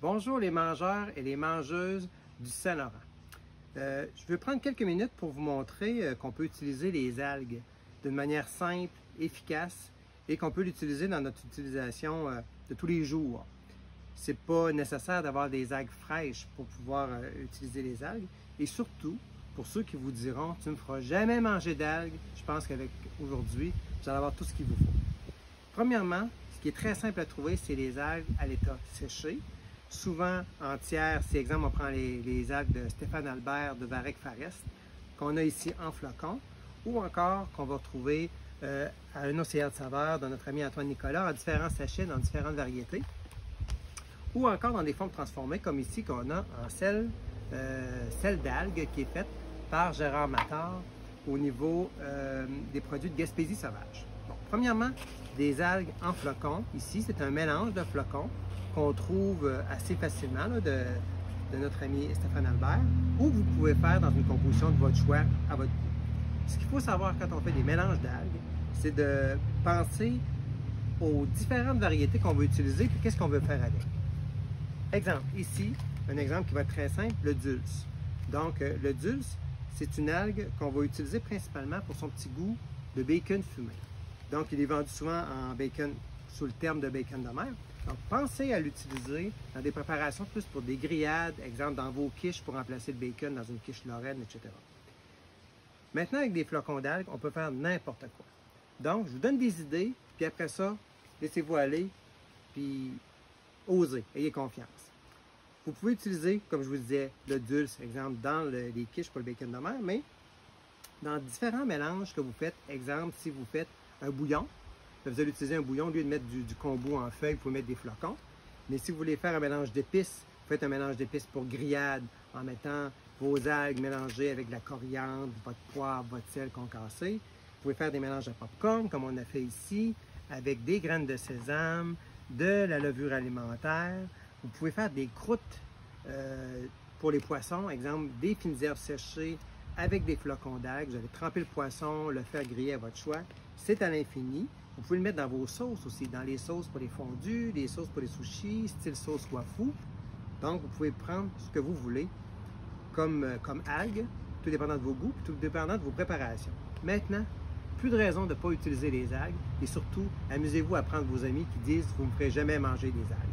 Bonjour les mangeurs et les mangeuses du Saint-Laurent. Je vais prendre quelques minutes pour vous montrer qu'on peut utiliser les algues d'une manière simple, efficace et qu'on peut l'utiliser dans notre utilisation de tous les jours. C'est pas nécessaire d'avoir des algues fraîches pour pouvoir utiliser les algues et surtout, pour ceux qui vous diront « tu ne me feras jamais manger d'algues », je pense qu'avec aujourd'hui, vous allez avoir tout ce qu'il vous faut. Premièrement, ce qui est très simple à trouver, c'est les algues à l'état séché. Souvent entières, si exemple on prend les algues de Stéphane Albert de Varec Forest, qu'on a ici en flocons, ou encore qu'on va retrouver à un océan de saveur de notre ami Antoine Nicolas en différents sachets, dans différentes variétés, ou encore dans des formes transformées comme ici qu'on a en sel d'algues qui est faite par Gérard Mattard au niveau des produits de Gaspésie sauvage. Bon, premièrement, des algues en flocons. Ici, c'est un mélange de flocons qu'on trouve assez facilement là, de notre ami Stéphane Albert, ou vous pouvez faire dans une composition de votre choix à votre goût. Ce qu'il faut savoir quand on fait des mélanges d'algues, c'est de penser aux différentes variétés qu'on veut utiliser et qu'est-ce qu'on veut faire avec. Exemple, ici, un exemple qui va être très simple, le dulse. Donc, le dulse, c'est une algue qu'on va utiliser principalement pour son petit goût de bacon fumé. Donc, il est vendu souvent en bacon sous le terme de bacon de mer. Donc, pensez à l'utiliser dans des préparations plus pour des grillades, exemple dans vos quiches pour remplacer le bacon dans une quiche lorraine, etc. Maintenant, avec des flocons d'algues, on peut faire n'importe quoi. Donc, je vous donne des idées, puis après ça, laissez-vous aller, puis osez, ayez confiance. Vous pouvez utiliser, comme je vous disais, le dulce, exemple, dans les quiches pour le bacon de mer, mais dans différents mélanges que vous faites, exemple, si vous faites un bouillon, vous allez utiliser un bouillon, au lieu de mettre du kombu en feuilles, vous pouvez mettre des flocons. Mais si vous voulez faire un mélange d'épices, vous faites un mélange d'épices pour grillade en mettant vos algues mélangées avec de la coriandre, votre poivre, votre sel concassé. Vous pouvez faire des mélanges à popcorn, comme on a fait ici, avec des graines de sésame, de la levure alimentaire. Vous pouvez faire des croûtes pour les poissons, exemple des fines herbes séchées avec des flocons d'algues. Vous allez tremper le poisson, le faire griller à votre choix. C'est à l'infini. Vous pouvez le mettre dans vos sauces aussi, dans les sauces pour les fondus, les sauces pour les sushis, style sauce wafou. Donc, vous pouvez prendre ce que vous voulez comme algues, tout dépendant de vos goûts, tout dépendant de vos préparations. Maintenant, plus de raison de ne pas utiliser les algues et surtout, amusez-vous à prendre vos amis qui disent « vous ne me ferez jamais manger des algues ».